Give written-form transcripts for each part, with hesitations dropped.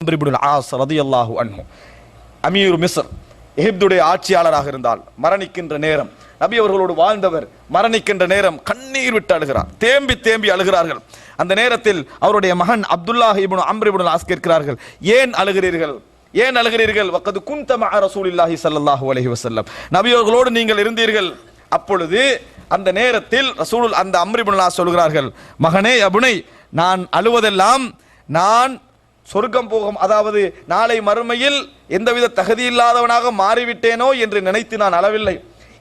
இப்னு as ரலியல்லாஹு அன்ஹு அமீர் மிஸ்ர் எகிப்துடைய ஆட்சியாளராக இருந்தால் மரணிக்கின்ற நேரம் நபி அவர்களோடு வாழ்ந்தவர் மரணிக்கின்ற நேரம் கண்ணீர் விட்டு அழுகிறார், தேம்பி தேம்பி அழுகிறார்கள். அந்த நேரத்தில் அவருடைய மகன் அப்துல்லாஹ் இப்னு அம்ர் இப்னு ஆஸ் கேட்கிறார்கள், ஏன் அழுகிறீர்கள், ஏன் அழுகிறீர்கள்? வக்கது குன்த மஅ ரசூலில்லாஹி ஸல்லல்லாஹு அலைஹி வஸல்லம், நபி அவர்களோடு நீங்கள் இருந்தீர்கள். அப்பொழுது அந்த நேரத்தில் ரசூலுல் அந்த அம்ர் இப்னு ஆஸ் சொல்கிறார்கள், மகனே அபுனை, நான் அழுவதெல்லாம் நான் சொர்க்கம் போகும், அதாவது நாளை மறுமையில் எந்தவித தகுதி இல்லாதவனாக மாறிவிட்டேனோ என்று நினைத்து நான் அளவில்லை.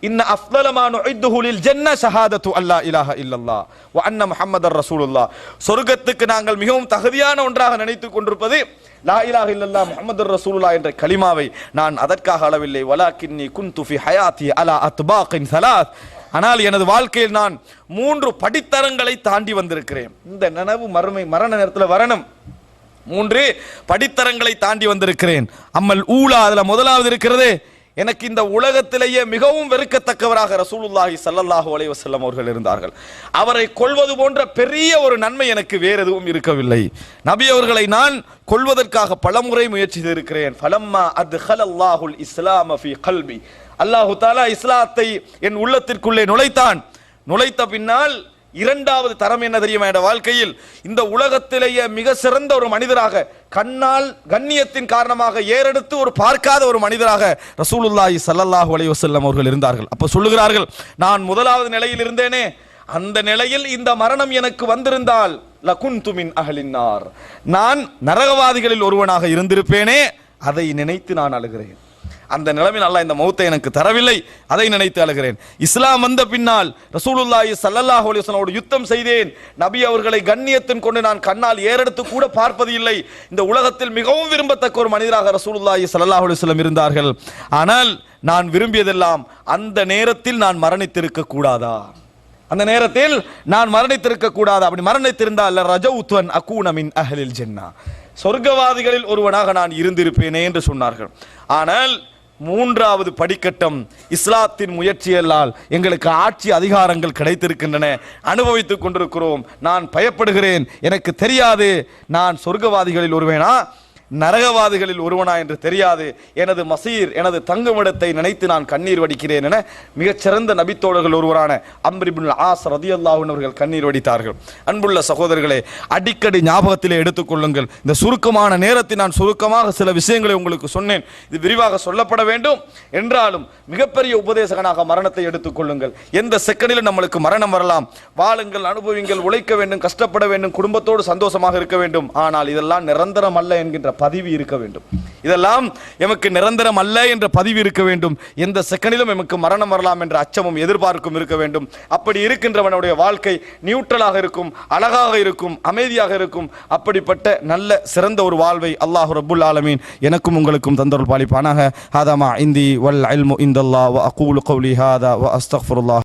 இன்ன அஃதல மா நுஇதுஹு லில் ஜன்ன ஷஹாதத்து அல்லா இலாஹ இல்லல்லாஹ் வ அன்ன முஹம்மதர் ரசூலுல்லாஹ், சொர்க்கத்துக்கு நாங்கள் மிகவும் தகுதியான ஒன்றாக நினைத்துக் கொண்டிருப்பது லா இலாஹ இல்லல்லாஹ் முஹம்மதுர் ரசூலுல்லாஹ் என்ற கலிமாவை. நான் அதற்காக அளவில்லை. வலாக்கின்னி குன்து ஃபி ஹயாத்தி அலா அத்பாகின் ஸலாத், ஆனால் எனது வாழ்க்கையில் நான் 3 படித்தரங்களை தாண்டி வந்திருக்கிறேன். இந்த நனவு மரண நேரத்தில் வரணும். 3 படித்தரங்களை தாண்டி வந்திருக்கிறேன். அம்மல் ஊலா, அதுல முதலாவது இருக்கிறது, எனக்கு இந்த உலகத்திலேயே மிகவும் வெறுக்கத்தக்கவராக ரசூலுல்லாஹி ஸல்லல்லாஹு அலைஹி வஸல்லம் அவர்கள் இருந்தார்கள். அவரை கொல்வது போன்ற பெரிய ஒரு நன்மை எனக்கு வேறு எதுவும் இருக்கவில்லை. நபி அவர்களை நான் கொல்வதற்காக பலமுறை முயற்சி செய்திருக்கிறேன். ஃபலம்மா அத்கலல்லாஹுல் இஸ்லாம ஃபீ கல்பி, அல்லாஹு தஆலா இஸ்லாத்தை என் உள்ளத்திற்குள்ளே நுழைத்த பின்னால் இரண்டாவது தரம் என்ன தெரியுமா? என்ற வாழ்க்கையில் இந்த உலகத்திலேயே மிக சிறந்த ஒரு மனிதராக, கண்ணால் கண்ணியத்தின் காரணமாக ஏறெடுத்து ஒரு பார்க்காத ஒரு மனிதராக ரசூலுல்லாஹி ஸல்லல்லாஹு அலைஹி வஸல்லம் அவர்கள் இருந்தார்கள். அப்ப சொல்லுகிறார்கள், நான் முதலாவது நிலையில் இருந்தேனே, அந்த நிலையில் இந்த மரணம் எனக்கு வந்திருந்தால் லகுன்து மின் அஹ்லின் நார், நான் நரகவாதிகளில் ஒருவனாக இருந்திருப்பேனே. அதை நினைத்து நான் அழுகிறேன். அந்த நிலைமையில் அல்லாஹ் இந்த மௌத்தை எனக்கு தரவில்லை, அதை நினைத்து அழுகிறேன். இஸ்லாம் வந்த பின்னால் ரசூலுல்லாஹி ஸல்லல்லாஹு அலைஹி வஸல்லம் யுத்தம் செய்தேன். நபி அவர்களை கண்ணியத்தின் கொண்டு நான் கண்ணால் ஏறெடுத்து கூட பார்ப்பது இல்லை. இந்த உலகத்தில் மிகவும் விரும்பத்தக்க ஒரு மனிதராக ரசூலுல்லாஹி ஸல்லல்லாஹு அலைஹி வஸல்லம் இருந்தார்கள். ஆனால் நான் விரும்பியதெல்லாம் அந்த நேரத்தில் நான் மரணித்திருக்க கூடாதா, அந்த நேரத்தில் நான் மரணித்திருக்க கூடாதா? அப்படி மரணித்திருந்தால் ரஜவுத்வன் அகூன மின் அஹ்லில் ஜன்னah, சொர்க்கவாதிகளில் ஒருவனாக நான் இருந்திருப்பேனே என்று சொன்னார்கள். ஆனால் 3வது படிக்கட்டம், இஸ்லாத்தின் முயற்சியல்லால் எங்களுக்கு ஆட்சி அதிகாரங்கள் கிடைத்திருக்கின்றன, அனுபவித்துக் கொண்டிருக்கிறோம். நான் பயப்படுகிறேன், எனக்கு தெரியாது நான் சொர்க்கவாதிகளில் ஒருவனா நரகவாதிகளில் ஒருவனா என்று தெரியாது. எனது மசீர், எனது தங்குமிடத்தை நினைத்து நான் கண்ணீர் வடிக்கிறேன் என மிகச்சிறந்த நபித்தோழர்கள் ஒருவரான அம்ர் இப்னு ஆஸ் ரலியல்லாஹு அன்ஹு அவர்கள் கண்ணீர் வடித்தார்கள். அன்புள்ள சகோதரர்களே, அடிக்கடி ஞாபகத்திலே எடுத்துக்கொள்ளுங்கள். இந்த சுருக்கமான நேரத்தில் நான் சுருக்கமாக சில விஷயங்களை உங்களுக்கு சொன்னேன். இது விரிவாக சொல்லப்பட வேண்டும் என்றாலும் மிகப்பெரிய உபதேசகனாக மரணத்தை எடுத்துக்கொள்ளுங்கள். எந்த செகண்டிலும் நம்மளுக்கு மரணம் வரலாம். வாழுங்கள், அனுபவிங்கள், உழைக்க வேண்டும், கஷ்டப்பட வேண்டும், குடும்பத்தோடு சந்தோஷமாக இருக்க வேண்டும். ஆனால் இதெல்லாம் நிரந்தரம் அல்ல என்கின்ற பதிவு இருக்க வேண்டும். இதெல்லாம் எமக்கு நிரந்தரம் அல்ல என்ற பதிவு இருக்க வேண்டும். எந்த செகண்டிலும் எமக்கு மரணம் வரலாம் என்ற அச்சமும் எதிர்பார்க்கும் இருக்க வேண்டும். அப்படி இருக்கின்றவனுடைய வாழ்க்கை நியூட்ரலாக இருக்கும், அழகாக இருக்கும், அமைதியாக இருக்கும். அப்படிப்பட்ட நல்ல சிறந்த ஒரு வாழ்வை அல்லாஹ் ரப்புல் ஆலமீன் எனக்கும் உங்களுக்கும் தந்தருள் பாலிப்பானாக. ஹாதா மா இந்தி வல் இல்மு இந்தல்லாஹ் வ அகூலு கௌலி ஹாதா வ அஸ்தக்ஃபிருல்லாஹ்.